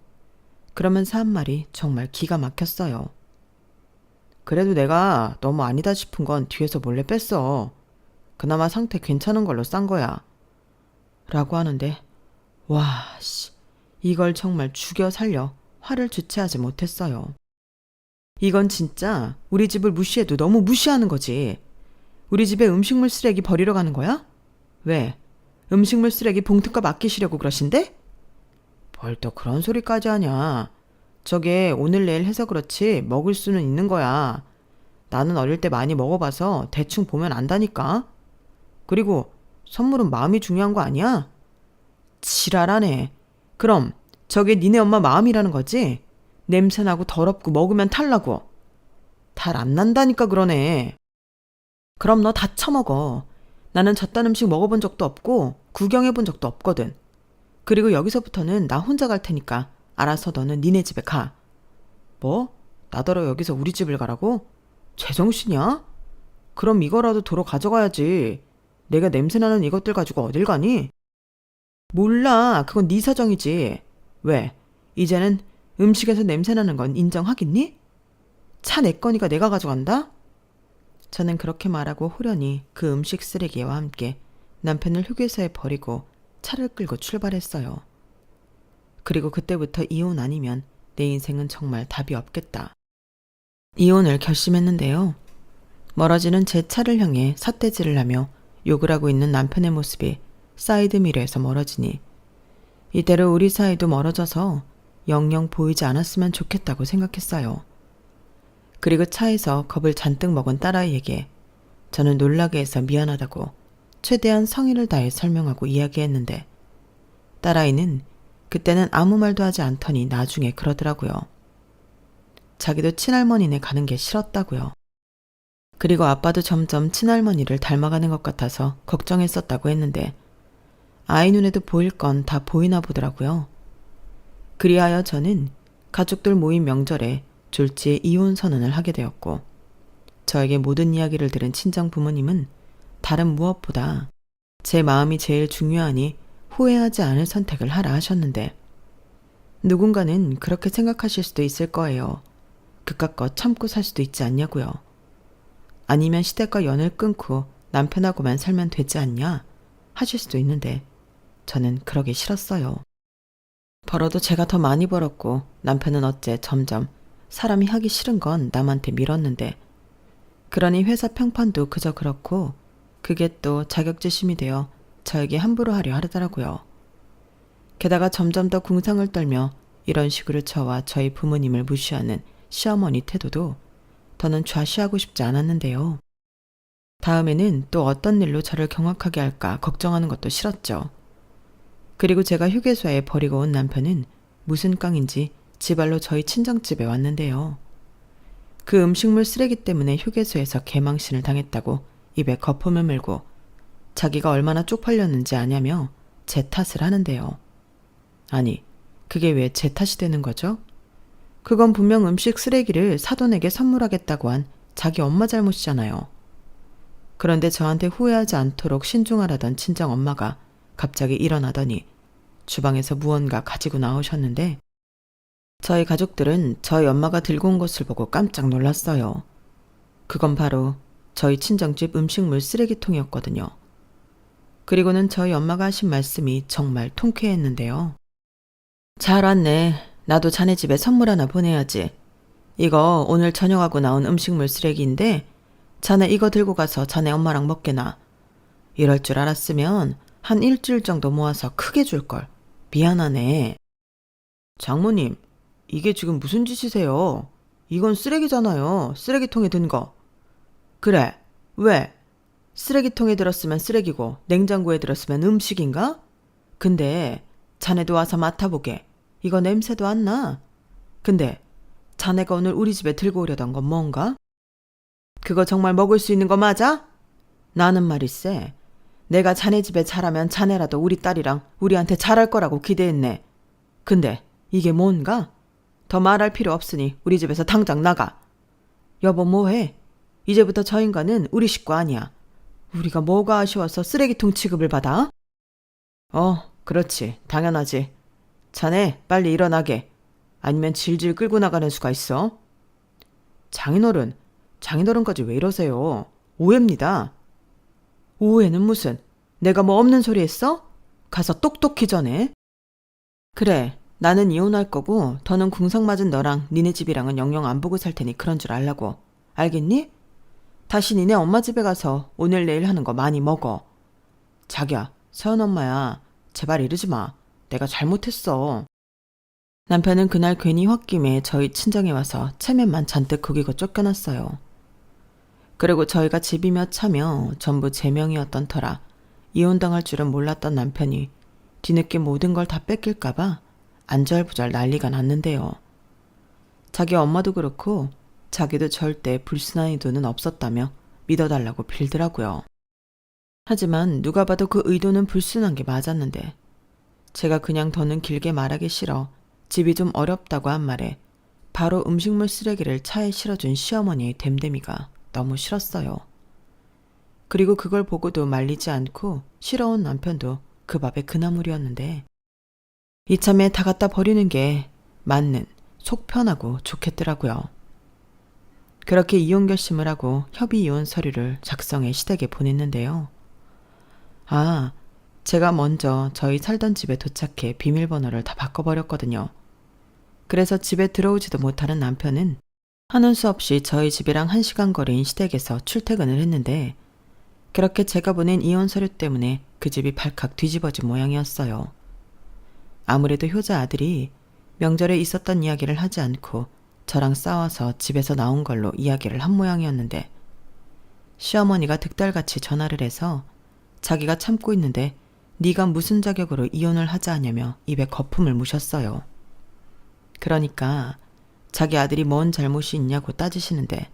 그러면서 한 말이 정말 기가 막혔어요. 그래도 내가 너무 아니다 싶은 건 뒤에서 몰래 뺐어. 그나마 상태 괜찮은 걸로 싼 거야. 라고 하는데 와, 이걸 정말 죽여 살려 화를 주체하지 못했어요. 이건 진짜 우리 집을 무시해도 너무 무시하는 거지. 우리 집에 음식물 쓰레기 버리러 가는 거야? 왜? 음식물 쓰레기 봉투값 아끼시려고 그러신데? 뭘 또 그런 소리까지 하냐. 저게 오늘 내일 해서 그렇지 먹을 수는 있는 거야. 나는 어릴 때 많이 먹어봐서 대충 보면 안다니까. 그리고 선물은 마음이 중요한 거 아니야? 지랄하네. 그럼 저게 니네 엄마 마음이라는 거지? 냄새나고 더럽고 먹으면 탈나고. 탈 안 난다니까 그러네. 그럼 너 다 처먹어. 나는 저딴 음식 먹어본 적도 없고 구경해본 적도 없거든. 그리고 여기서부터는 나 혼자 갈 테니까 알아서 너는 니네 집에 가. 뭐? 나더러 여기서 우리 집을 가라고? 제정신이야? 그럼 이거라도 도로 가져가야지. 내가 냄새나는 이것들 가지고 어딜 가니? 몰라. 그건 네 사정이지. 왜? 이제는 음식에서 냄새나는 건 인정하겠니? 차 내 거니까 내가 가져간다? 저는 그렇게 말하고 호련히 그 음식 쓰레기와 함께 남편을 휴게소에 버리고 차를 끌고 출발했어요. 그리고 그때부터 이혼 아니면 내 인생은 정말 답이 없겠다. 이혼을 결심했는데요. 멀어지는 제 차를 향해 삿대질을 하며 욕을 하고 있는 남편의 모습이 사이드미러에서 멀어지니 이대로 우리 사이도 멀어져서 영영 보이지 않았으면 좋겠다고 생각했어요. 그리고 차에서 겁을 잔뜩 먹은 딸아이에게 저는 놀라게 해서 미안하다고 최대한 성의를 다해 설명하고 이야기했는데 딸아이는 그때는 아무 말도 하지 않더니 나중에 그러더라고요. 자기도 친할머니네 가는 게 싫었다고요. 그리고 아빠도 점점 친할머니를 닮아가는 것 같아서 걱정했었다고 했는데 아이 눈에도 보일 건 다 보이나 보더라고요. 그리하여 저는 가족들 모임 명절에 졸지에 이혼 선언을 하게 되었고 저에게 모든 이야기를 들은 친정 부모님은 다른 무엇보다 제 마음이 제일 중요하니 후회하지 않을 선택을 하라 하셨는데 누군가는 그렇게 생각하실 수도 있을 거예요. 그깟 참고 살 수도 있지 않냐고요. 아니면 시댁과 연을 끊고 남편하고만 살면 되지 않냐 하실 수도 있는데 저는 그러기 싫었어요. 벌어도 제가 더 많이 벌었고 남편은 어째 점점 사람이 하기 싫은 건 남한테 밀었는데 그러니 회사 평판도 그저 그렇고 그게 또 자격지심이 되어 저에게 함부로 하려 하더라고요. 게다가 점점 더 궁상을 떨며 이런 식으로 저와 저희 부모님을 무시하는 시어머니 태도도 더는 좌시하고 싶지 않았는데요. 다음에는 또 어떤 일로 저를 경악하게 할까 걱정하는 것도 싫었죠. 그리고 제가 휴게소에 버리고 온 남편은 무슨 깡인지 지발로 저희 친정집에 왔는데요. 그 음식물 쓰레기 때문에 휴게소에서 개망신을 당했다고 입에 거품을 물고 자기가 얼마나 쪽팔렸는지 아냐며 제 탓을 하는데요. 아니, 그게 왜 제 탓이 되는 거죠? 그건 분명 음식 쓰레기를 사돈에게 선물하겠다고 한 자기 엄마 잘못이잖아요. 그런데 저한테 후회하지 않도록 신중하라던 친정 엄마가 갑자기 일어나더니 주방에서 무언가 가지고 나오셨는데 저희 가족들은 저희 엄마가 들고 온 것을 보고 깜짝 놀랐어요. 그건 바로 저희 친정집 음식물 쓰레기통이었거든요. 그리고는 저희 엄마가 하신 말씀이 정말 통쾌했는데요. 잘 왔네. 나도 자네 집에 선물 하나 보내야지. 이거 오늘 저녁하고 나온 음식물 쓰레기인데 자네 이거 들고 가서 자네 엄마랑 먹게나. 이럴 줄 알았으면 한 일주일 정도 모아서 크게 줄걸. 미안하네. 장모님, 이게 지금 무슨 짓이세요? 이건 쓰레기잖아요. 쓰레기통에 든 거. 그래. 왜? 쓰레기통에 들었으면 쓰레기고 냉장고에 들었으면 음식인가? 근데 자네도 와서 맡아보게. 이거 냄새도 안 나. 근데 자네가 오늘 우리 집에 들고 오려던 건 뭔가? 그거 정말 먹을 수 있는 거 맞아? 나는 말일세. 내가 자네 집에 자라면 자네라도 우리 딸이랑 우리한테 잘할 거라고 기대했네. 근데 이게 뭔가? 더 말할 필요 없으니 우리 집에서 당장 나가. 여보 뭐해? 이제부터 저 인간은 우리 식구 아니야. 우리가 뭐가 아쉬워서 쓰레기통 취급을 받아? 그렇지. 당연하지. 자네 빨리 일어나게. 아니면 질질 끌고 나가는 수가 있어. 장인어른까지 왜 이러세요? 오해입니다. 오해는 무슨? 내가 뭐 없는 소리 했어? 가서 똑똑히 전해. 그래, 나는 이혼할 거고 더는 궁상 맞은 너랑 니네 집이랑은 영영 안 보고 살 테니 그런 줄 알라고. 알겠니? 다시 니네 엄마 집에 가서 오늘 내일 하는 거 많이 먹어. 자기야, 서연 엄마야. 제발 이러지 마. 내가 잘못했어. 남편은 그날 괜히 홧김에 저희 친정에 와서 체면만 잔뜩 구기고 쫓겨났어요. 그리고 저희가 집이며 차며 전부 제 명이었던 터라 이혼당할 줄은 몰랐던 남편이 뒤늦게 모든 걸 다 뺏길까봐 안절부절 난리가 났는데요. 자기 엄마도 그렇고 자기도 절대 불순한 의도는 없었다며 믿어달라고 빌더라고요. 하지만 누가 봐도 그 의도는 불순한 게 맞았는데 제가 그냥 더는 길게 말하기 싫어 집이 좀 어렵다고 한 말에 바로 음식물 쓰레기를 차에 실어준 시어머니의 됨됨이가 너무 싫었어요. 그리고 그걸 보고도 말리지 않고 싫어온 남편도 그 밥에 그나물이었는데 이참에 다 갖다 버리는 게 맞는 속 편하고 좋겠더라고요. 그렇게 이혼 결심을 하고 협의 이혼 서류를 작성해 시댁에 보냈는데요. 제가 먼저 저희 살던 집에 도착해 비밀번호를 다 바꿔버렸거든요. 그래서 집에 들어오지도 못하는 남편은 하는 수 없이 저희 집이랑 1시간 거리인 시댁에서 출퇴근을 했는데 그렇게 제가 보낸 이혼 서류 때문에 그 집이 발칵 뒤집어진 모양이었어요. 아무래도 효자 아들이 명절에 있었던 이야기를 하지 않고 저랑 싸워서 집에서 나온 걸로 이야기를 한 모양이었는데 시어머니가 득달같이 전화를 해서 자기가 참고 있는데 네가 무슨 자격으로 이혼을 하자 하냐며 입에 거품을 무셨어요. 그러니까 자기 아들이 뭔 잘못이 있냐고 따지시는데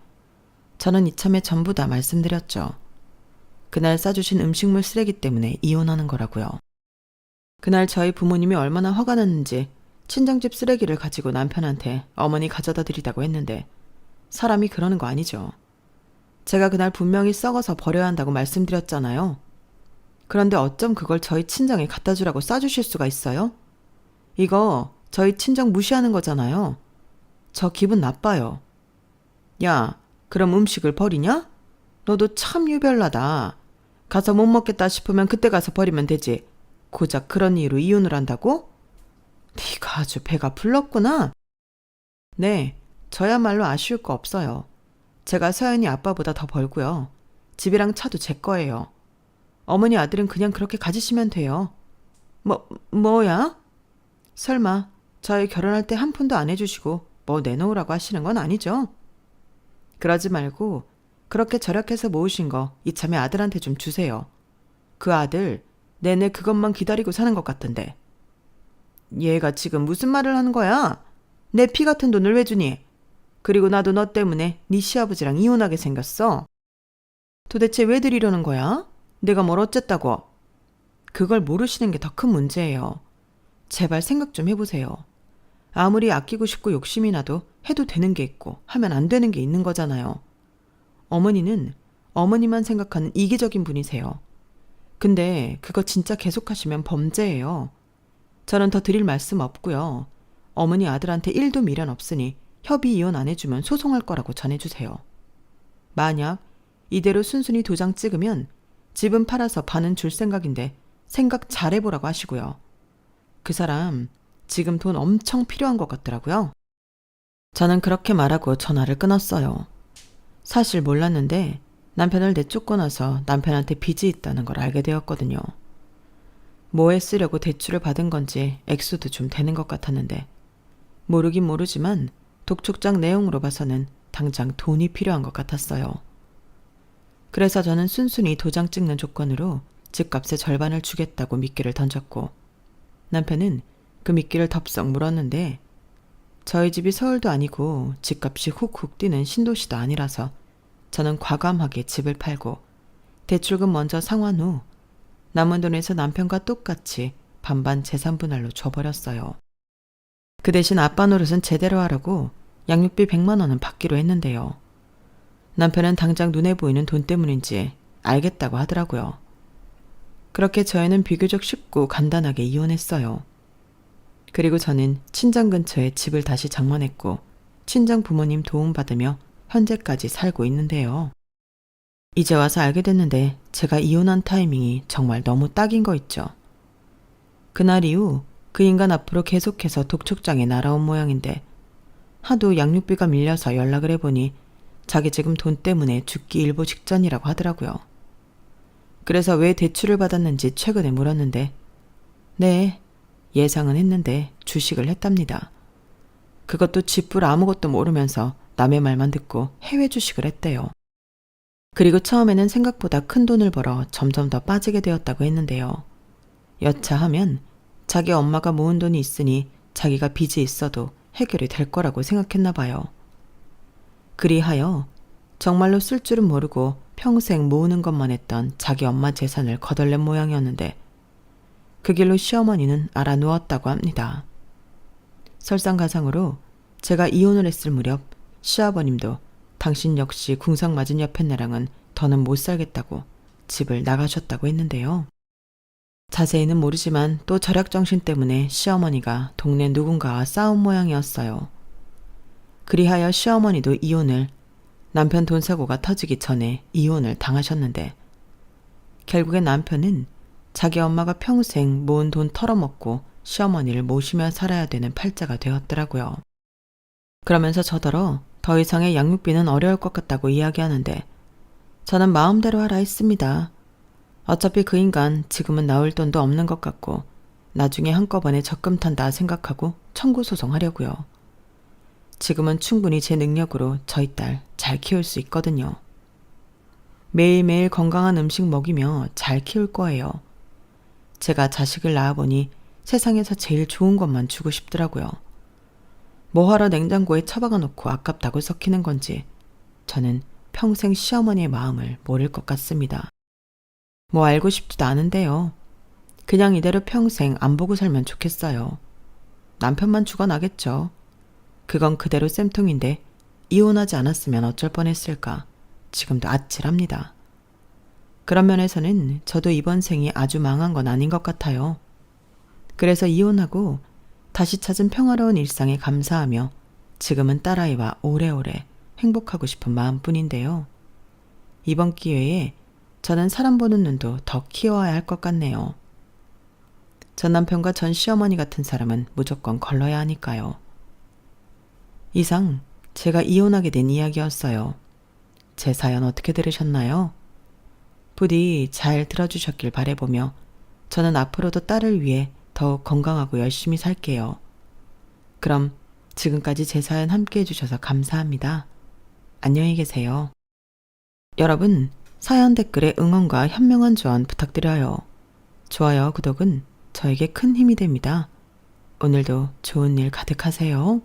저는 이참에 전부 다 말씀드렸죠. 그날 싸주신 음식물 쓰레기 때문에 이혼하는 거라고요. 그날 저희 부모님이 얼마나 화가 났는지 친정집 쓰레기를 가지고 남편한테 어머니 가져다 드리다고 했는데 사람이 그러는 거 아니죠. 제가 그날 분명히 썩어서 버려야 한다고 말씀드렸잖아요. 그런데 어쩜 그걸 저희 친정에 갖다 주라고 싸주실 수가 있어요? 이거 저희 친정 무시하는 거잖아요. 저 기분 나빠요. 야, 그럼 음식을 버리냐? 너도 참 유별나다. 가서 못 먹겠다 싶으면 그때 가서 버리면 되지. 고작 그런 이유로 이혼을 한다고? 네가 아주 배가 불렀구나. 네, 저야말로 아쉬울 거 없어요. 제가 서연이 아빠보다 더 벌고요. 집이랑 차도 제 거예요. 어머니 아들은 그냥 그렇게 가지시면 돼요. 뭐야? 설마 저희 결혼할 때 한 푼도 안 해주시고 뭐 내놓으라고 하시는 건 아니죠? 그러지 말고 그렇게 절약해서 모으신 거 이참에 아들한테 좀 주세요. 그 아들 내내 그것만 기다리고 사는 것 같던데. 얘가 지금 무슨 말을 하는 거야? 내 피 같은 돈을 왜 주니? 그리고 나도 너 때문에 네 시아버지랑 이혼하게 생겼어. 도대체 왜 드리려는 거야? 내가 뭘 어쨌다고? 그걸 모르시는 게 더 큰 문제예요. 제발 생각 좀 해보세요. 아무리 아끼고 싶고 욕심이 나도 해도 되는 게 있고 하면 안 되는 게 있는 거잖아요. 어머니는 어머니만 생각하는 이기적인 분이세요. 근데 그거 진짜 계속하시면 범죄예요. 저는 더 드릴 말씀 없고요. 어머니 아들한테 1도 미련 없으니 협의 이혼 안 해주면 소송할 거라고 전해주세요. 만약 이대로 순순히 도장 찍으면 집은 팔아서 반은 줄 생각인데 생각 잘해보라고 하시고요. 그 사람 지금 돈 엄청 필요한 것 같더라고요. 저는 그렇게 말하고 전화를 끊었어요. 사실 몰랐는데 남편을 내쫓고 나서 남편한테 빚이 있다는 걸 알게 되었거든요. 뭐에 쓰려고 대출을 받은 건지 액수도 좀 되는 것 같았는데 모르긴 모르지만 독촉장 내용으로 봐서는 당장 돈이 필요한 것 같았어요. 그래서 저는 순순히 도장 찍는 조건으로 집값의 절반을 주겠다고 미끼를 던졌고 남편은 그 미끼를 덥석 물었는데 저희 집이 서울도 아니고 집값이 훅훅 뛰는 신도시도 아니라서 저는 과감하게 집을 팔고 대출금 먼저 상환 후 남은 돈에서 남편과 똑같이 반반 재산 분할로 줘버렸어요. 그 대신 아빠 노릇은 제대로 하라고 양육비 100만 원은 받기로 했는데요. 남편은 당장 눈에 보이는 돈 때문인지 알겠다고 하더라고요. 그렇게 저희는 비교적 쉽고 간단하게 이혼했어요. 그리고 저는 친정 근처에 집을 다시 장만했고 친정 부모님 도움받으며 현재까지 살고 있는데요. 이제 와서 알게 됐는데 제가 이혼한 타이밍이 정말 너무 딱인 거 있죠. 그날 이후 그 인간 앞으로 계속해서 독촉장에 날아온 모양인데 하도 양육비가 밀려서 연락을 해보니 자기 지금 돈 때문에 죽기 일보 직전이라고 하더라고요. 그래서 왜 대출을 받았는지 최근에 물었는데 네, 예상은 했는데 주식을 했답니다. 그것도 쥐뿔 아무것도 모르면서 남의 말만 듣고 해외 주식을 했대요. 그리고 처음에는 생각보다 큰 돈을 벌어 점점 더 빠지게 되었다고 했는데요. 여차하면 자기 엄마가 모은 돈이 있으니 자기가 빚이 있어도 해결이 될 거라고 생각했나 봐요. 그리하여 정말로 쓸 줄은 모르고 평생 모으는 것만 했던 자기 엄마 재산을 거덜낸 모양이었는데 그 길로 시어머니는 알아누웠다고 합니다. 설상가상으로 제가 이혼을 했을 무렵 시아버님도 당신 역시 궁상 맞은 여편네랑은 더는 못 살겠다고 집을 나가셨다고 했는데요. 자세히는 모르지만 또 절약정신 때문에 시어머니가 동네 누군가와 싸운 모양이었어요. 그리하여 시어머니도 이혼을 남편 돈 사고가 터지기 전에 이혼을 당하셨는데 결국엔 남편은 자기 엄마가 평생 모은 돈 털어먹고 시어머니를 모시며 살아야 되는 팔자가 되었더라고요. 그러면서 저더러 더 이상의 양육비는 어려울 것 같다고 이야기하는데 저는 마음대로 하라 했습니다. 어차피 그 인간 지금은 나올 돈도 없는 것 같고 나중에 한꺼번에 적금 탄다 생각하고 청구 소송하려고요. 지금은 충분히 제 능력으로 저희 딸 잘 키울 수 있거든요. 매일매일 건강한 음식 먹이며 잘 키울 거예요. 제가 자식을 낳아보니 세상에서 제일 좋은 것만 주고 싶더라고요. 뭐하러 냉장고에 처박아 놓고 아깝다고 썩히는 건지 저는 평생 시어머니의 마음을 모를 것 같습니다. 뭐 알고 싶지도 않은데요. 그냥 이대로 평생 안 보고 살면 좋겠어요. 남편만 죽어나겠죠. 그건 그대로 쌤통인데 이혼하지 않았으면 어쩔 뻔했을까 지금도 아찔합니다. 그런 면에서는 저도 이번 생이 아주 망한 건 아닌 것 같아요. 그래서 이혼하고 다시 찾은 평화로운 일상에 감사하며 지금은 딸아이와 오래오래 행복하고 싶은 마음뿐인데요. 이번 기회에 저는 사람 보는 눈도 더 키워야 할 것 같네요. 전 남편과 전 시어머니 같은 사람은 무조건 걸러야 하니까요. 이상 제가 이혼하게 된 이야기였어요. 제 사연 어떻게 들으셨나요? 부디 잘 들어주셨길 바라보며 저는 앞으로도 딸을 위해 더욱 건강하고 열심히 살게요. 그럼 지금까지 제 사연 함께 해주셔서 감사합니다. 안녕히 계세요. 여러분, 사연 댓글에 응원과 현명한 조언 부탁드려요. 좋아요, 구독은 저에게 큰 힘이 됩니다. 오늘도 좋은 일 가득하세요.